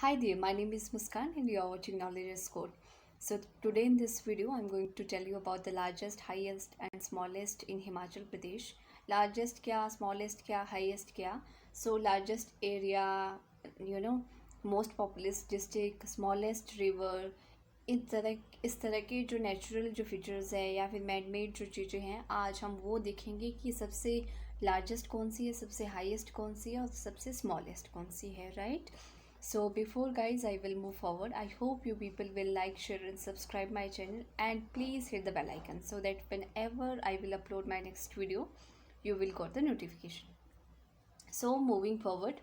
Hi there, my name is Muskan and you are watching Knowledge Code. So today in this video I'm going to tell you about the largest, highest and smallest in Himachal Pradesh. Largest क्या, smallest क्या, highest क्या. So largest area, most populous district, smallest river, इस तरह के जो natural जो features है या फिर मैन मेड जो चीज़ें हैं आज हम वो देखेंगे कि सबसे लार्जेस्ट कौन सी है, सबसे हाईएस्ट कौन सी है और सबसे स्मॉलेस्ट कौन सी है, right. So before guys I will move forward, I hope you people will like, share and subscribe my channel and please hit the bell icon so that whenever I will upload my next video you will got the notification. So moving forward,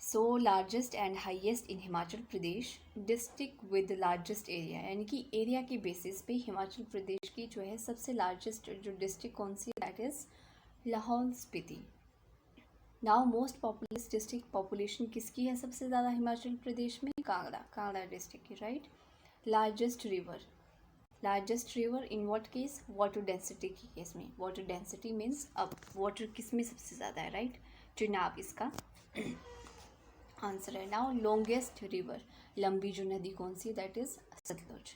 so largest and highest in Himachal Pradesh district with the largest area, यानी कि area के basis पे हिमाचल प्रदेश की जो है सबसे largest जो district कौन सी है, that is Lahaul Spiti. Now most populous district, population किसकी है सबसे ज़्यादा हिमाचल प्रदेश में? कांगड़ा डिस्ट्रिक्ट की, right. Largest river in what case? Water density के केस में. वाटर डेंसिटी मीन्स अब वाटर किस में सबसे ज़्यादा है, राइट. चुनाव इसका आंसर है. नाउ लॉन्गेस्ट रिवर, लंबी जो नदी कौन सी? That is Sutlej.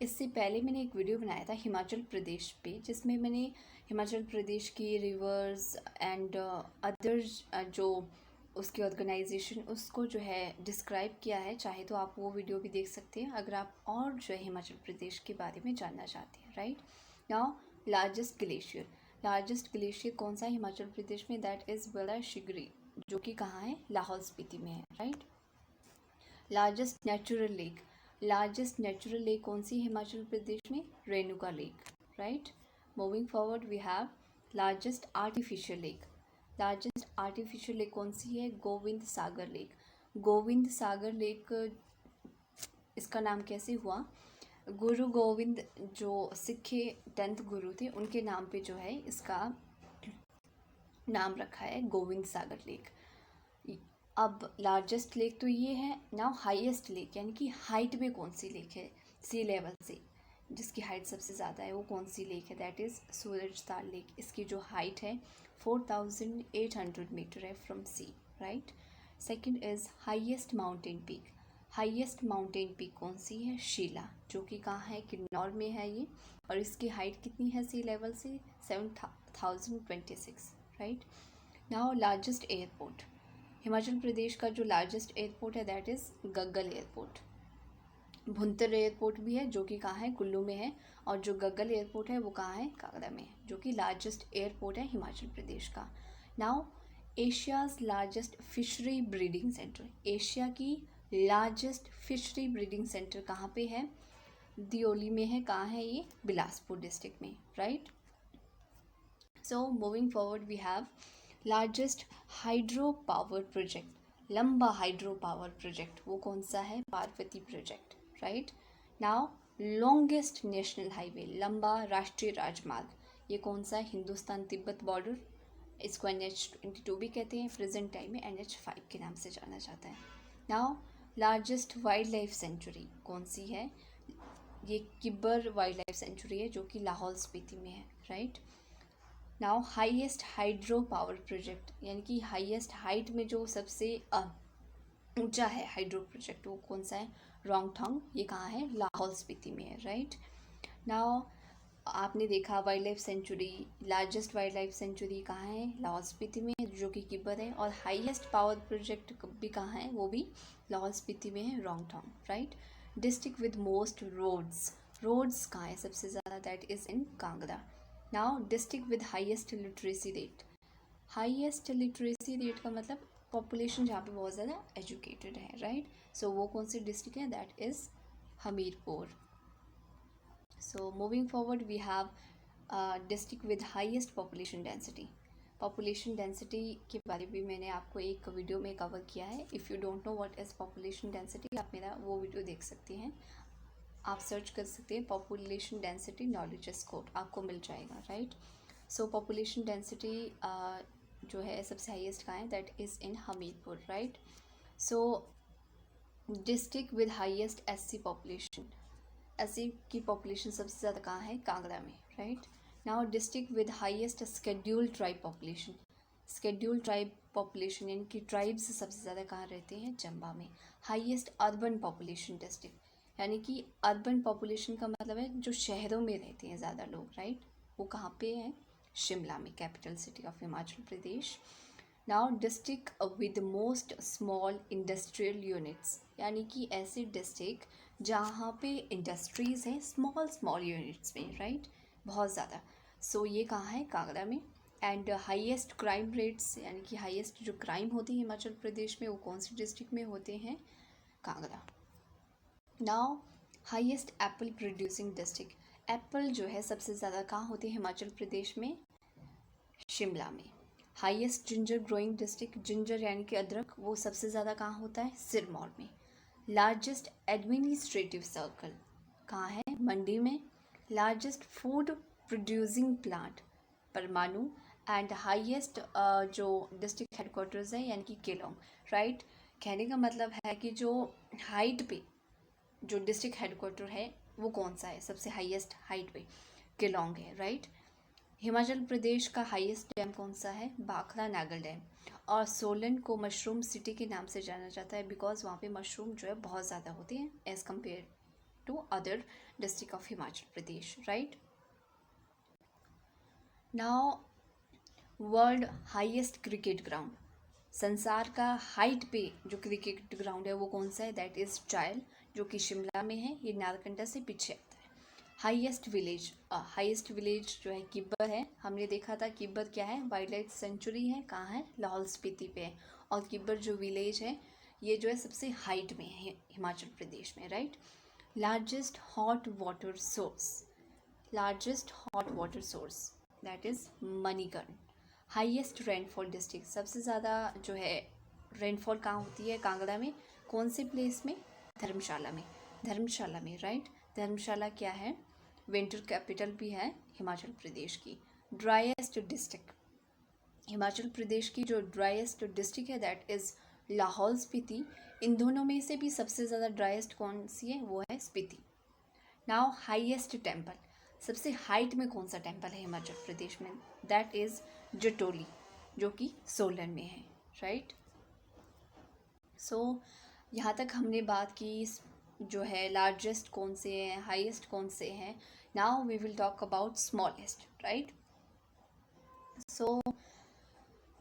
इससे पहले मैंने एक वीडियो बनाया था हिमाचल प्रदेश पे जिसमें मैंने हिमाचल प्रदेश की रिवर्स एंड अदर्स जो उसकी ऑर्गेनाइजेशन उसको जो है डिस्क्राइब किया है. चाहे तो आप वो वीडियो भी देख सकते हैं अगर आप और जो है हिमाचल प्रदेश के बारे में जानना चाहते हैं, राइट. नाउ लार्जेस्ट ग्लेशियर कौन सा है हिमाचल प्रदेश में? दैट इज़ बड़ा शिगरी, जो कि कहाँ है? लाहौल स्पीति में है, राइट. लार्जेस्ट नेचुरल लेक कौन सी हिमाचल प्रदेश में? Renuka lake, right. Moving forward we have largest artificial lake कौन सी है? गोविंद सागर लेक. इसका नाम कैसे हुआ? गुरु गोविंद जो सिख 10th गुरु थे उनके नाम पे जो है इसका नाम रखा है गोविंद सागर लेक. अब लार्जेस्ट लेक तो ये है. नाउ हाईएस्ट लेक यानी कि हाइट में कौन सी लेक है सी लेवल से, जिसकी हाइट सबसे ज़्यादा है वो कौन सी लेक है? That is Surajtal lake. इसकी जो हाइट है 4800 मीटर है from sea, right. Second is highest mountain peak कौन सी है? शीला, जो कि कहाँ है? किन्नौर में है ये. और इसकी हाइट कितनी है सी लेवल से? 7026, right. Now largest airport, Himachal Pradesh का जो लार्जेस्ट एयरपोर्ट है that is Gaggal airport. Bhuntar airport भी है जो कि कहाँ है? कुल्लू में है. और जो गग्गल एयरपोर्ट है वो कहाँ है? कांगड़ा में है, जो कि लार्जेस्ट एयरपोर्ट है हिमाचल प्रदेश का. Now Asia's largest fishery breeding centre, Asia की लार्जेस्ट फिशरी ब्रीडिंग सेंटर कहाँ पे है? दियोली में है. कहाँ है ये? बिलासपुर डिस्ट्रिक्ट में, राइट. So moving forward we have largest hydro power project, लंबा हाइड्रो पावर प्रोजेक्ट वो कौन सा है? Parvati project, right. Now longest national highway, लंबा राष्ट्रीय राजमार्ग, ये कौन सा है? हिंदुस्तान तिब्बत बॉर्डर. इसको NH22 भी कहते हैं, प्रेजेंट टाइम में NH5 के नाम से जाना जाता है. Now largest wildlife century कौन सी है? ये किब्बर वाइल्ड लाइफ सेंचुरी है जो कि लाहौल स्पीति में है, right. Now highest hydro power project यानी कि हाईएस्ट हाइट में जो सबसे ऊंचा है हाइड्रो प्रोजेक्ट वो कौन सा है? रोंगथांग, ये कहाँ है? लाहौल स्पीति में है, राइट. नाउ आपने देखा wild life sanctuary, largest wildlife century कहाँ है? लाहौल स्पीति में जो कि किब्बर है. और हाईएस्ट पावर प्रोजेक्ट भी कहाँ है? वो भी लाहौल स्पीति में है, Rongtong, right. District with most roads कहाँ है सबसे ज़्यादा? That is in Kangra. Now district with highest literacy rate का मतलब पॉपुलेशन जहाँ पे बहुत ज़्यादा एजुकेटेड है, राइट. सो वो कौन सी डिस्ट्रिक्ट है? That is Hamirpur. So moving forward we have district with highest population density के बारे में मैंने आपको एक वीडियो में कवर किया है. If you don't know what is population density आप मेरा वो वीडियो देख सकते हैं. आप सर्च कर सकते हैं पॉपुलेशन डेंसिटी नॉलेज कोड, आपको मिल जाएगा, राइट. सो पॉपुलेशन डेंसिटी जो है सबसे हाईएस्ट कहाँ है? That is in Hamirpur, right. So district with highest SC population, SC की पॉपुलेशन सबसे ज़्यादा कहाँ है? कांगड़ा में, right. Now district with highest scheduled tribe population population यानी कि ट्राइब्स सबसे ज़्यादा कहाँ रहते हैं? चंबा में। हाईएस्ट अर्बन पॉपुलेशन डिस्ट्रिक्ट यानी कि अर्बन पॉपुलेशन का मतलब है जो शहरों में रहते हैं ज़्यादा लोग, राइट, वो कहाँ पे है? शिमला में, capital city of Himachal Pradesh. Now district with most small industrial units यानी कि ऐसे डिस्ट्रिक्ट जहाँ पे इंडस्ट्रीज़ हैं स्मॉल स्मॉल यूनिट्स में, राइट, बहुत ज़्यादा। सो ये कहाँ है? कांगड़ा में। एंड हाईएस्ट क्राइम रेट्स यानी कि हाईएस्ट जो क्राइम होती है हिमाचल प्रदेश में वो कौन सी डिस्ट्रिक्ट में होते हैं? Kangra. Now highest Apple producing district, Apple जो है सबसे ज़्यादा कहाँ होती है हिमाचल प्रदेश में? शिमला में। Highest ginger growing district, ginger यानी कि अदरक, वो सबसे ज़्यादा कहाँ होता है? सिरमौर में। लार्जेस्ट एडमिनिस्ट्रेटिव सर्कल कहाँ है? मंडी में। लार्जेस्ट फूड प्रोड्यूसिंग प्लांट परमाणु। एंड हाईएस्ट जो डिस्ट्रिक्ट हेडक्वार्टर्स है यानी कि केलोंग, राइट। कहने का मतलब है कि जो हाइट पे जो डिस्ट्रिक्ट हेडक्वार्टर है वो कौन सा है? सबसे हाईएस्ट हाइट पे केलोंग है, राइट। हिमाचल प्रदेश का हाईएस्ट डैम कौन सा है? भाखड़ा नागल डैम। और सोलन को मशरूम सिटी के नाम से जाना जाता है बिकॉज वहाँ पे मशरूम जो है बहुत ज़्यादा होती है as compare to other district of Himachal Pradesh, right. Now world highest cricket ground, संसार का हाइट पे जो क्रिकेट ग्राउंड है वो कौन सा है? दैट इज़ ट्रायल, जो कि शिमला में है, ये नारकंडा से पीछे आता है। हाईएस्ट विलेज, हाईएस्ट विलेज जो है किब्बर है। हमने देखा था किब्बर क्या है? वाइल्ड लाइफ सेंचुरी है। कहाँ है? लाहौल स्पीति पे है। और किब्बर जो विलेज है ये जो है सबसे हाइट में है हिमाचल प्रदेश में, right. Largest hot water source, largest hot water source that is Manikaran. Highest rainfall district, सबसे ज़्यादा जो है रेनफॉल कहाँ होती है? कांगड़ा में। कौन से प्लेस में? धर्मशाला में। धर्मशाला में, राइट। धर्मशाला क्या है? विंटर कैपिटल भी है हिमाचल प्रदेश की। ड्राइएस्ट डिस्ट्रिक्ट, हिमाचल प्रदेश की जो ड्राइएस्ट डिस्ट्रिक्ट है दैट इज़ लाहौल स्पीति। इन दोनों में से भी सबसे ज़्यादा ड्राइएस्ट कौन सी है? वो है स्पीति। नाउ हाईएस्ट टेम्पल, सबसे हाइट में कौन सा टेम्पल है हिमाचल प्रदेश में? दैट इज़ जटोली, जो कि सोलन में है, राइट। सो यहाँ तक हमने बात की जो है लार्जेस्ट कौन से हैं, हाईएस्ट कौन से हैं। Now we will talk about smallest, right. So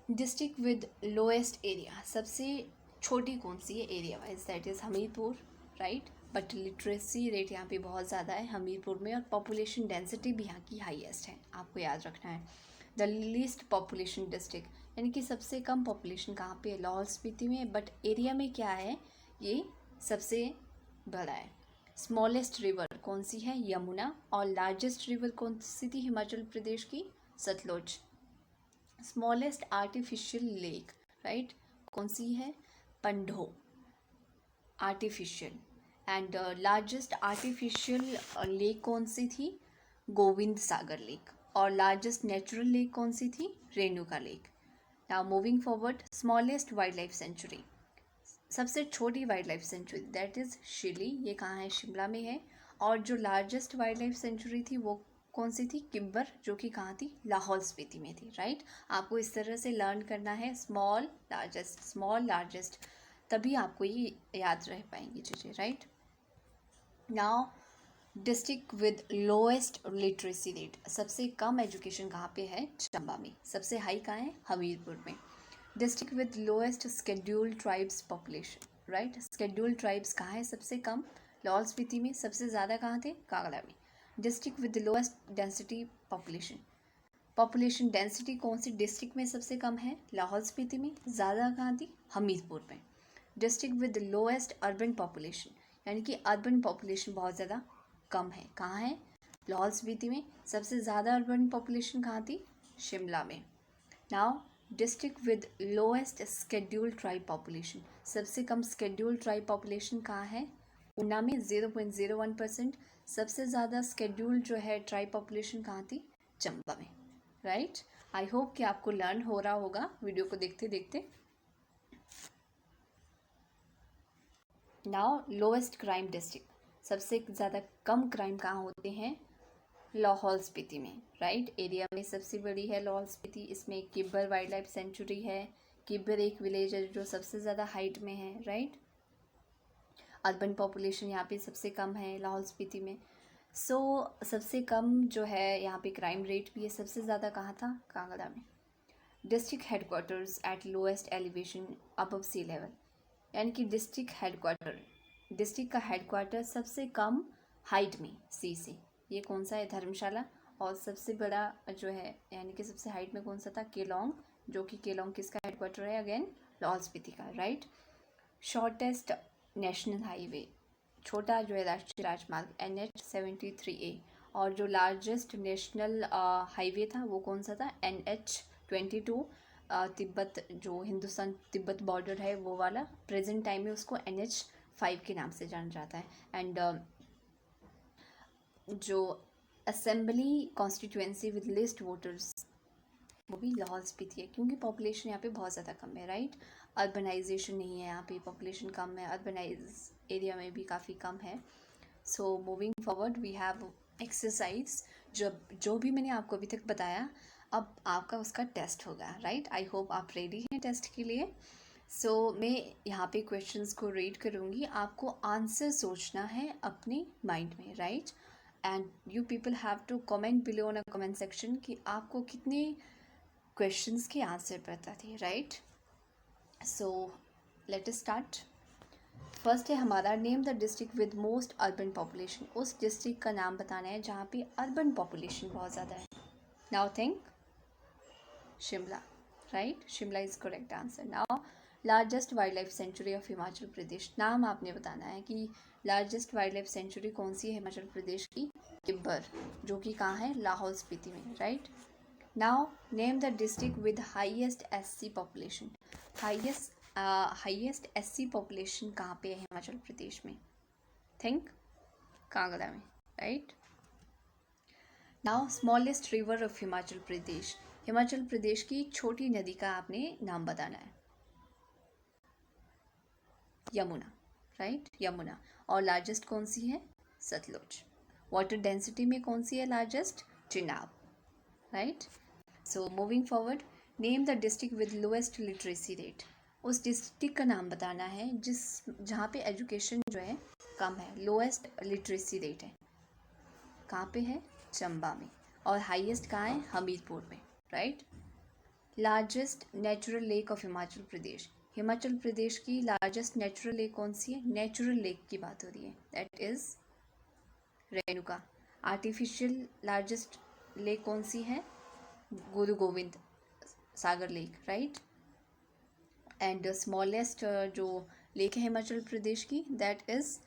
district with lowest area, सबसे छोटी कौन सी है area wise? That is Hamirpur, right. But literacy rate यहाँ पे बहुत ज़्यादा है हमीरपुर में, और पॉपुलेशन डेंसिटी भी यहाँ की हाईएस्ट है, आपको याद रखना है। द लीस्ट पॉपुलेशन डिस्ट्रिक्ट यानी कि सबसे कम पॉपुलेशन कहाँ पे है? लाहौल स्पीति में। बट एरिया में क्या है? ये सबसे बड़ा है। स्मॉलेस्ट रिवर कौन सी है? यमुना। और लार्जेस्ट रिवर कौन सी थी हिमाचल प्रदेश की? Sutlej. Smallest artificial lake, right, कौन सी है? Pandoh, artificial. And largest artificial lake कौन सी थी? गोविंद सागर लेक। और लार्जेस्ट नेचुरल लेक कौन सी थी? Renuka lake. Now moving forward, smallest wildlife sanctuary, सबसे छोटी wildlife sanctuary that is Shili, ये कहाँ है? शिमला में है। और जो लार्जेस्ट वाइल्ड लाइफ सेंचुरी थी वो कौन सी थी? किब्बर, जो कि कहाँ थी? लाहौल स्पीति में थी, राइट। आपको इस तरह से लर्न करना है स्मॉल लार्जेस्ट, तभी आपको ये याद रह पाएंगी चीज़ें, right. Now district with lowest literacy rate, सबसे कम एजुकेशन कहाँ पे है? चंबा में। सबसे हाई कहाँ है? हमीरपुर में। District with lowest scheduled tribes population, right. Scheduled tribes कहाँ है सबसे कम? लाहौल स्पीति में। सबसे ज़्यादा कहाँ थे? कांगड़ा में। District with lowest density population, population density कौन सी डिस्ट्रिक्ट में सबसे कम है? लाहौल स्पीति में। ज़्यादा कहाँ थी? हमीरपुर में। District with lowest urban population यानी कि अर्बन पॉपुलेशन बहुत ज़्यादा कम है, कहाँ है? लाहौल स्पीति में। सबसे ज़्यादा अर्बन पॉपुलेशन कहाँ थी? शिमला में। Now district with lowest scheduled tribe population, सबसे कम स्केड्यूल्ड ट्राइब पॉपुलेशन कहाँ है? ऊना में 0.01%। सबसे ज़्यादा स्केड्यूल्ड जो है ट्राइब पॉपुलेशन कहाँ थी? चंबा में, राइट। आई होप कि आपको लर्न हो रहा होगा वीडियो को देखते देखते। नाउ लोएस्ट क्राइम डिस्ट्रिक्ट, सबसे ज़्यादा कम क्राइम कहाँ होते हैं? लाहौल स्पीति में, राइट। एरिया में सबसे बड़ी है लाहौल स्पीति, इसमें किब्बर वाइल्ड लाइफ सेंचुरी है, किब्बर एक विलेज है जो सबसे ज़्यादा हाइट में है, राइट। अर्बन पॉपुलेशन यहाँ पे सबसे कम है लाहौल स्पीति में। सबसे कम जो है यहाँ पे क्राइम रेट भी है, सबसे ज़्यादा कहाँ था, कांगड़ा में। District headquarters at lowest elevation above sea level, यानी कि डिस्ट्रिक्ट का हेडक्वार्टर सबसे कम हाइट में सी से, ये कौन सा है, धर्मशाला। और सबसे बड़ा जो है यानी कि सबसे हाइट में कौन सा था, केलोंग, जो कि केलोंग किसका हेडक्वार्टर है, अगेन लाहौल स्पीति का, राइट। शॉर्टेस्ट नेशनल हाईवे, छोटा जो है राष्ट्रीय राजमार्ग NH-73A, और जो लार्जेस्ट नेशनल हाईवे था वो कौन सा था, NH-22, तिब्बत, जो हिंदुस्तान तिब्बत बॉर्डर है वो वाला, प्रेजेंट टाइम में उसको NH-5 के नाम से जाना जाता है। एंड जो assembly constituency with list voters वो भी लाहौल स्पीति है, क्योंकि पॉपुलेशन यहाँ पे बहुत ज़्यादा कम है, राइट। अर्बनाइजेशन नहीं है यहाँ पे, पॉपुलेशन कम है, अर्बनाइज एरिया में भी काफ़ी कम है। So moving forward we have exercise, जो भी मैंने आपको अभी तक बताया, अब आपका उसका टेस्ट होगा, राइट। आई होप आप रेडी हैं टेस्ट के लिए। मैं यहाँ पे क्वेश्चंस को रीड करूँगी, आपको आंसर सोचना है अपने माइंड में, right. And you people have to comment below in a comment section कि आपको कितने क्वेश्चंस के आंसर पता थे, right. Let us start. First है हमारा, name the district with most urban population, उस डिस्ट्रिक्ट का नाम बताना है जहाँ पे अर्बन पॉपुलेशन बहुत ज़्यादा है। Now think, Shimla, right, Shimla is correct answer. Now largest wildlife sanctuary of Himachal Pradesh, नाम आपने बताना है कि लार्जेस्ट वाइल्ड लाइफ सेंचुरी कौन सी है हिमाचल प्रदेश की, किब्बर, जो कि कहाँ है, लाहौल स्पीति में, right. Now name the district with highest SC population, highest SC population कहाँ पे है हिमाचल प्रदेश में, थिंक, कांगड़ा में, right. Now smallest river of Himachal Pradesh, Himachal Pradesh की छोटी नदी का आपने नाम बताना है, यमुना, राइट, यमुना। और लार्जेस्ट कौन सी है, सतलुज। वाटर डेंसिटी में कौन सी है largest, Chenab, right. Moving forward, name the district with lowest literacy rate, उस डिस्ट्रिक्ट का नाम बताना है जहाँ पे एजुकेशन जो है कम है, लोएस्ट लिटरेसी रेट है, कहाँ पे है, चंबा में। और हाईएस्ट कहाँ है, हमीरपुर में, right. Largest natural lake of Himachal Pradesh, Himachal Pradesh की लार्जेस्ट नेचुरल लेक कौन सी है, नेचुरल लेक की बात हो रही है, that is Renuka. Artificial largest lake कौन सी है, Guru Gobind Sagar lake, right. And smallest जो लेक है हिमाचल प्रदेश की, that is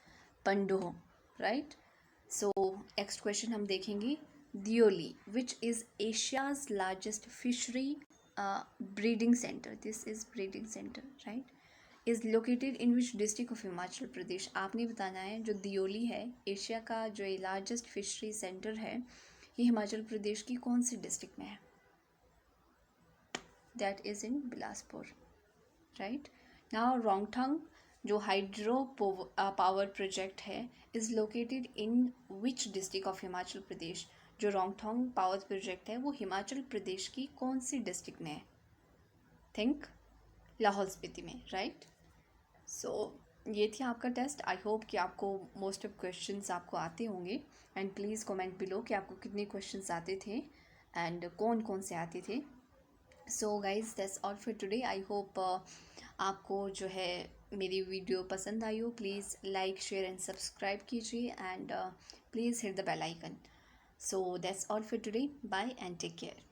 Pandoh, right. Next question हम देखेंगे, Deoli which is Asia's largest fishery breeding centre, this is breeding centre, right, is located in which district of Himachal Pradesh, आपने बताना है जो दियोली है एशिया का जो लार्जेस्ट फिशरी सेंटर है, ये हिमाचल प्रदेश की कौन सी डिस्ट्रिक्ट में है, that is in Bilaspur, right. Now Rongtong जो हाइड्रो पावर प्रोजेक्ट है is located in which district of Himachal Pradesh, जो रोंगथंग पावर प्रोजेक्ट है वो हिमाचल प्रदेश की कौन सी डिस्ट्रिक्ट में है, थिंक, लाहौल स्पीति में, राइट। ये थी आपका टेस्ट। आई होप कि आपको मोस्ट ऑफ क्वेश्चंस आपको आते होंगे, एंड प्लीज़ कमेंट बिलो कि आपको कितने क्वेश्चंस आते थे एंड कौन कौन से आते थे। Guys that's all for today. I hope आपको जो है मेरी वीडियो पसंद आई हो। Please like, share and subscribe कीजिए, and please hit the bell icon. That's all for today, bye and take care.